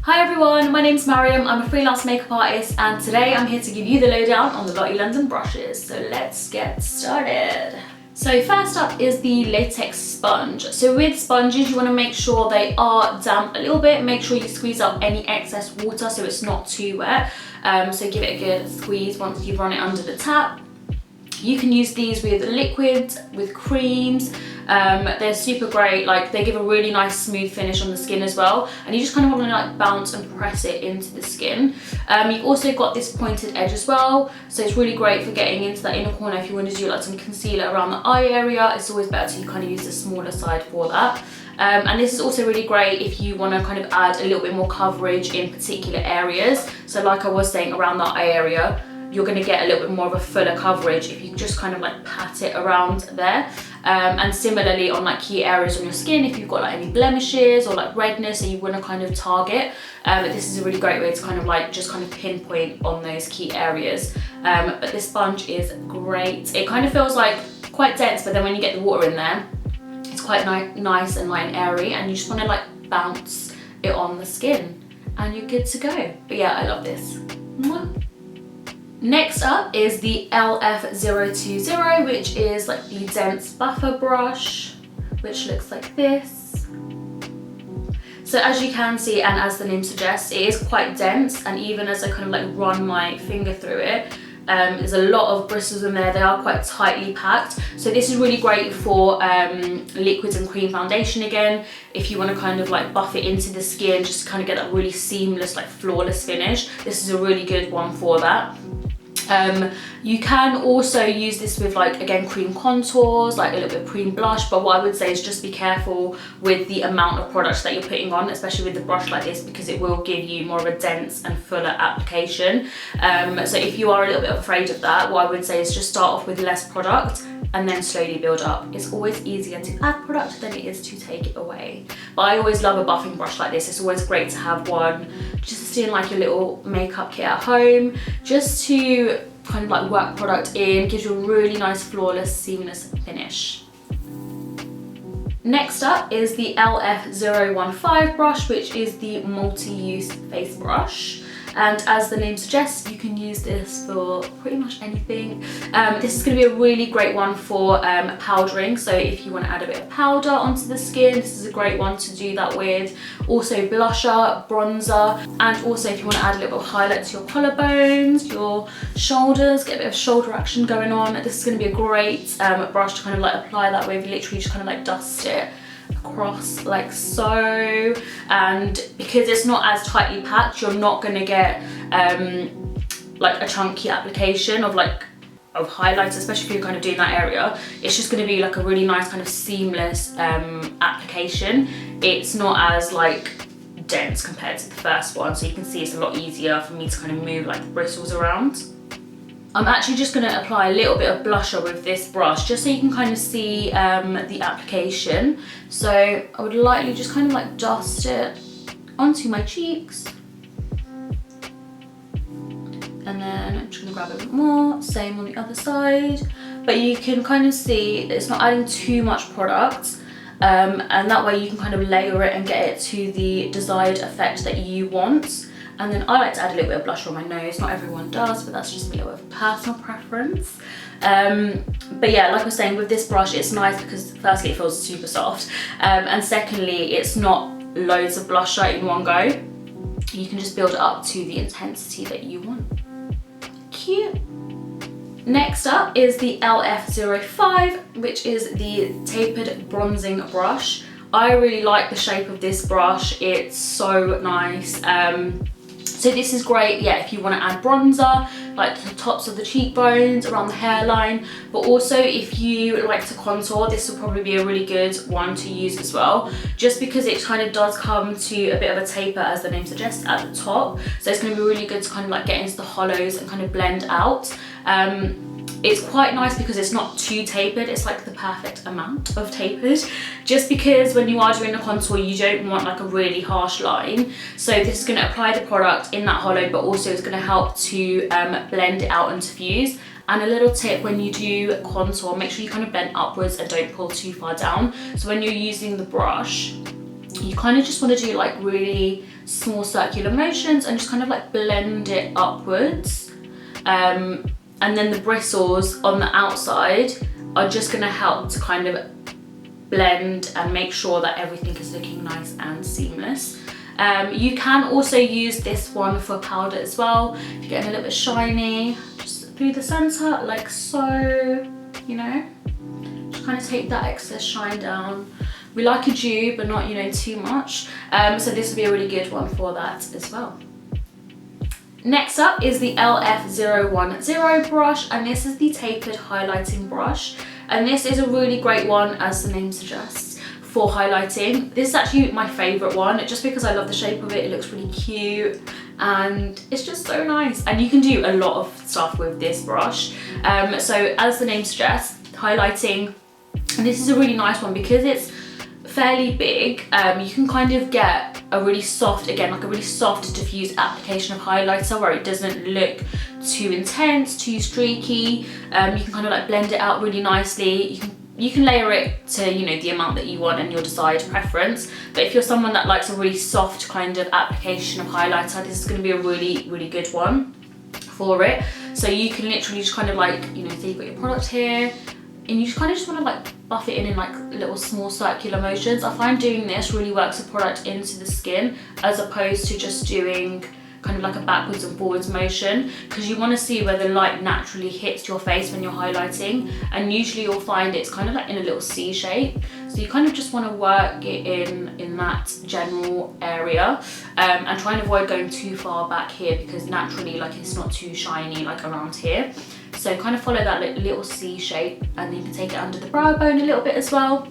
Hi everyone, my name's Maryam, I'm a freelance makeup artist and today I'm here to give you the lowdown on the Lottie London brushes. So let's get started. So first up is the latex sponge. So with sponges you want to make sure they are damp a little bit, make sure you squeeze out any excess water so it's not too wet. So give it a good squeeze once you've run it under the tap. You can use these with liquids, with creams. They're super great, like they give a really nice smooth finish on the skin as well, and you just kind of want to like bounce and press it into the skin. You've also got this pointed edge as well, so it's really great for getting into that inner corner if you want to do like some concealer around the eye area. It's always better to kind of use the smaller side for that. And this is also really great if you want to kind of add a little bit more coverage in particular areas. So like I was saying, around that eye area, you're going to get a little bit more of a fuller coverage if you just kind of like pat it around there. And similarly on like key areas on your skin, if you've got like any blemishes or like redness and you want to kind of target, this is a really great way to kind of like just kind of pinpoint on those key areas. But this sponge is great. It kind of feels like quite dense, but then when you get the water in there, it's quite nice and light and airy, and you just want to like bounce it on the skin and you're good to go. But yeah, I love this. Mwah. Next up is the LF020, which is like the dense buffer brush, which looks like this. So as you can see, and as the name suggests, it is quite dense, and even as I kind of like run my finger through it, there's a lot of bristles in there. They are quite tightly packed. So this is really great for liquids and cream foundation again. If you want to kind of like buff it into the skin, just to kind of get that really seamless, like flawless finish, this is a really good one for that. You can also use this with like, again, cream contours, like a little bit of cream blush, but what I would say is just be careful with the amount of products that you're putting on, especially with the brush like this, because it will give you more of a dense and fuller application. So if you are a little bit afraid of that, what I would say is just start off with less product and then slowly build up. It's always easier to add product than it is to take it away. But I always love a buffing brush like this. It's always great to have one just in like your little makeup kit at home, just to kind of like work product in, gives you a really nice flawless seamless finish. Next up is the LF015 brush, which is the multi-use face brush. And as the name suggests, you can use this for pretty much anything. This is going to be a really great one for powdering. So if you want to add a bit of powder onto the skin, this is a great one to do that with. Also blusher, bronzer, and also if you want to add a little bit of highlight to your collarbones, your shoulders, get a bit of shoulder action going on. This is going to be a great brush to kind of like apply that with. Literally just kind of like dust it across like so, and because it's not as tightly packed, you're not going to get like a chunky application of highlights, especially if you're kind of doing that area. It's just going to be like a really nice kind of seamless application. It's not as like dense compared to the first one, so you can see it's a lot easier for me to kind of move like the bristles around. I'm actually just going to apply a little bit of blusher with this brush, just so you can kind of see the application. So I would lightly just kind of like dust it onto my cheeks. And then I'm just going to grab a bit more, same on the other side. But you can kind of see that it's not adding too much product. And that way you can kind of layer it and get it to the desired effect that you want. And then I like to add a little bit of blusher on my nose. Not everyone does, but that's just a little bit of personal preference. But yeah, like I was saying, with this brush, it's nice because firstly, it feels super soft. And secondly, it's not loads of blusher in one go. You can just build it up to the intensity that you want. Cute. Next up is the LF05, which is the tapered bronzing brush. I really like the shape of this brush. It's so nice. So this is great, yeah, if you want to add bronzer, like the tops of the cheekbones, around the hairline, but also if you like to contour, this will probably be a really good one to use as well, just because it kind of does come to a bit of a taper, as the name suggests, at the top. So it's going to be really good to kind of like get into the hollows and kind of blend out. It's quite nice because it's not too tapered, it's like the perfect amount of tapered, just because when you are doing a contour you don't want like a really harsh line. So this is going to apply the product in that hollow, but also it's going to help to blend it out and diffuse. And a little tip, when you do contour, make sure you kind of blend upwards and don't pull too far down. So when you're using the brush, you kind of just want to do like really small circular motions and just kind of like blend it upwards. And then the bristles on the outside are just going to help to kind of blend and make sure that everything is looking nice and seamless. You can also use this one for powder as well. If you're getting a little bit shiny, just through the center like so, you know, just kind of take that excess shine down. We like a dew, but not, you know, too much. So this would be a really good one for that as well. Next up is the LF010 brush, and this is the tapered highlighting brush. And this is a really great one, as the name suggests, for highlighting. This is actually my favorite one, just because I love the shape of it. It looks really cute and it's just so nice. And you can do a lot of stuff with this brush. So as the name suggests, highlighting. And this is a really nice one because it's fairly big. You can kind of get a really soft, again, like a really soft diffuse application of highlighter where it doesn't look too intense, too streaky. You can kind of like blend it out really nicely. You can layer it to, you know, the amount that you want and your desired preference. But if you're someone that likes a really soft kind of application of highlighter, this is going to be a really, really good one for it. So you can literally just kind of like, you know, so you've got your product here, and you just kind of just want to like buff it in like little small circular motions. I find doing this really works the product into the skin as opposed to just doing kind of like a backwards and forwards motion, because you want to see where the light naturally hits your face when you're highlighting, and usually you'll find it's kind of like in a little C shape. So you kind of just want to work it in that general area, and try and avoid going too far back here because naturally like it's not too shiny like around here. So kind of follow that little C shape, and then you can take it under the brow bone a little bit as well.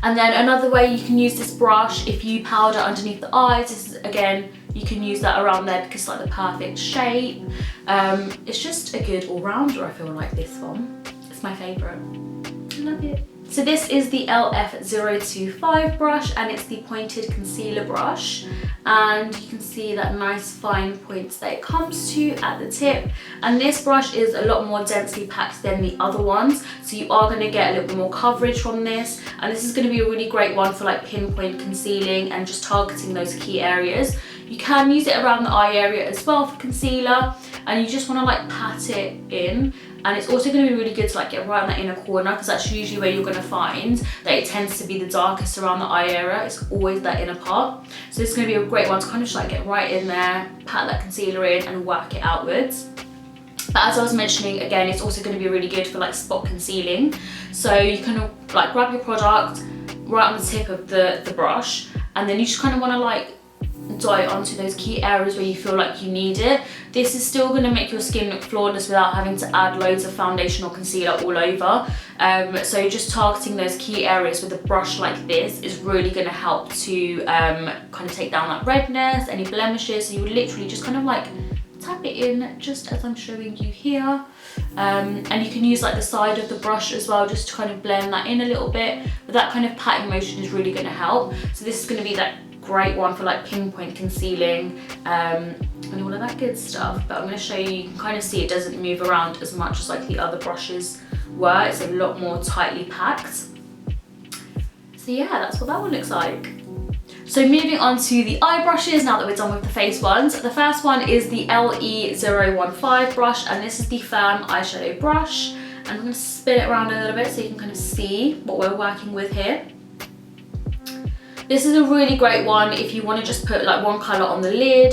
And then another way you can use this brush, if you powder underneath the eyes, this is again, you can use that around there because it's like the perfect shape. It's just a good all-rounder, I feel like, this one. It's my favourite. I love it. So this is the LF025 brush, and it's the pointed concealer brush. And you can see that nice fine points that it comes to at the tip. And this brush is a lot more densely packed than the other ones. So you are going to get a little bit more coverage from this. And this is going to be a really great one for like pinpoint concealing and just targeting those key areas. You can use it around the eye area as well for concealer, and you just want to like pat it in. And it's also going to be really good to like get right on that inner corner, because that's usually where you're going to find that it tends to be the darkest around the eye area. It's always that inner part. So this is going to be a great one to kind of just like get right in there, pat that concealer in and work it outwards. But as I was mentioning, again, it's also going to be really good for like spot concealing. So you kind of like grab your product right on the tip of the brush, and then you just kind of want to like dot it onto those key areas where you feel like you need it. This is still going to make your skin look flawless without having to add loads of foundation or concealer all over. So just targeting those key areas with a brush like this is really going to help to kind of take down that redness, any blemishes. So you would literally just kind of like tap it in just as I'm showing you here. And you can use like the side of the brush as well just to kind of blend that in a little bit. But that kind of patting motion is really going to help. So this is going to be that great one for like pinpoint concealing and all of that good stuff. But I'm going to show you, you can kind of see it doesn't move around as much as like the other brushes were. It's a lot more tightly packed. So yeah, that's what that one looks like. So moving on to the eye brushes, now that we're done with the face ones. The first one is the LE015 brush, and this is the firm eyeshadow brush. And I'm going to spin it around a little bit so you can kind of see what we're working with here. This is a really great one if you want to just put like one colour on the lid.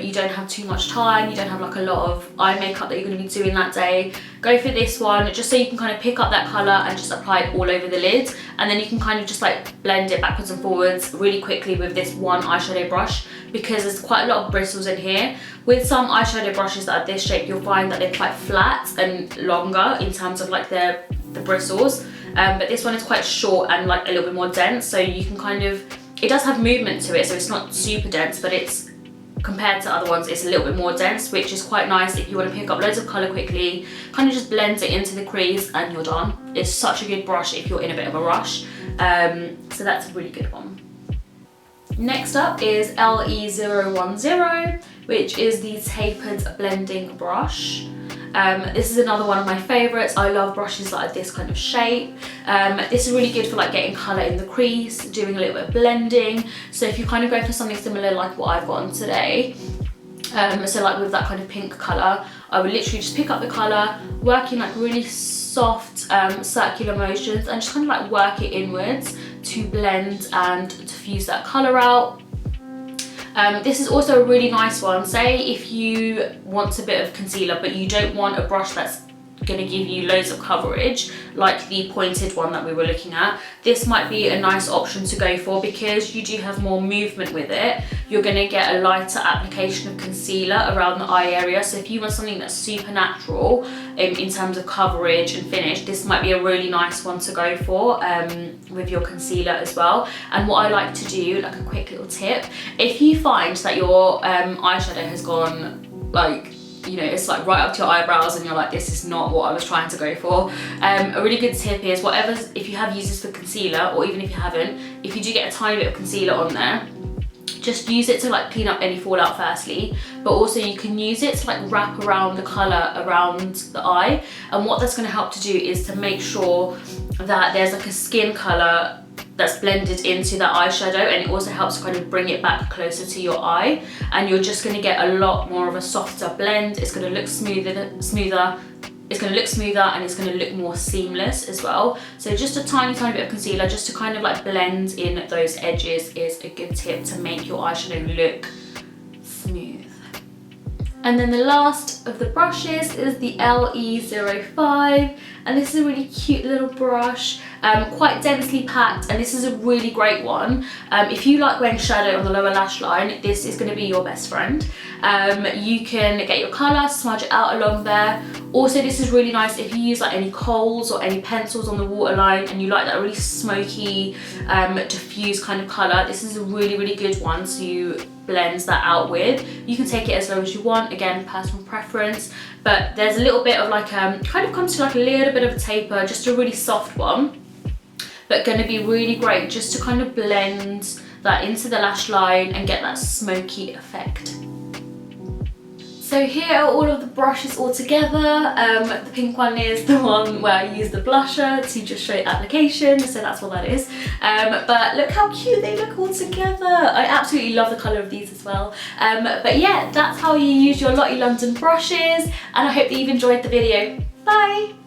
You don't have too much time, you don't have like a lot of eye makeup that you're going to be doing that day. Go for this one just so you can kind of pick up that colour and just apply it all over the lid. And then you can kind of just like blend it backwards and forwards really quickly with this one eyeshadow brush, because there's quite a lot of bristles in here. With some eyeshadow brushes that are this shape, you'll find that they're quite flat and longer in terms of like the bristles. But this one is quite short and like a little bit more dense, so you can kind of, it does have movement to it, so it's not super dense, but it's, compared to other ones, it's a little bit more dense, which is quite nice if you want to pick up loads of colour quickly. Kind of just blends it into the crease and you're done. It's such a good brush if you're in a bit of a rush. So that's a really good one. Next up is LE010, which is the tapered blending brush. This is another one of my favourites. I love brushes that are this kind of shape. This is really good for like getting colour in the crease, doing a little bit of blending. So if you kind of go for something similar like what I've got on today, so like with that kind of pink colour, I would literally just pick up the colour, work in like really soft circular motions and just kind of like work it inwards to blend and diffuse that colour out. This is also a really nice one. Say if you want a bit of concealer but you don't want a brush that's going to give you loads of coverage like the pointed one that we were looking at, this might be a nice option to go for because you do have more movement with it. You're going to get a lighter application of concealer around the eye area, so if you want something that's super natural in terms of coverage and finish, this might be a really nice one to go for with your concealer as well. And what I like to do, like a quick little tip, if you find that your eyeshadow has gone like, you know, it's like right up to your eyebrows and you're like, this is not what I was trying to go for. A really good tip is if you have used this for concealer, or even if you haven't, if you do get a tiny bit of concealer on there, just use it to like clean up any fallout firstly, but also you can use it to like wrap around the colour around the eye. And what that's going to help to do is to make sure that there's like a skin colour that's blended into that eyeshadow, and it also helps kind of bring it back closer to your eye, and you're just going to get a lot more of a softer blend. It's going to look smoother, it's going to look smoother, and it's going to look more seamless as well. So just a tiny bit of concealer just to kind of like blend in those edges is a good tip to make your eyeshadow look smooth. And then the last of the brushes is the LE05, and this is a really cute little brush, quite densely packed, and this is a really great one. If you like wearing shadow on the lower lash line, this is going to be your best friend. You can get your colour, smudge it out along there. Also, this is really nice if you use like any kohl's or any pencils on the waterline and you like that really smoky, diffuse kind of colour. This is a really good one to blend that out with. You can take it as low as you want, again, personal preference, but there's a little bit of like, kind of comes to like a little bit of a taper, just a really soft one, but going to be really great just to kind of blend that into the lash line and get that smoky effect. So here are all of the brushes all together. The pink one is the one where I use the blusher to just show application, so that's what that is. But look how cute they look all together. I absolutely love the colour of these as well. But yeah, that's how you use your Lottie London brushes, and I hope that you've enjoyed the video. Bye!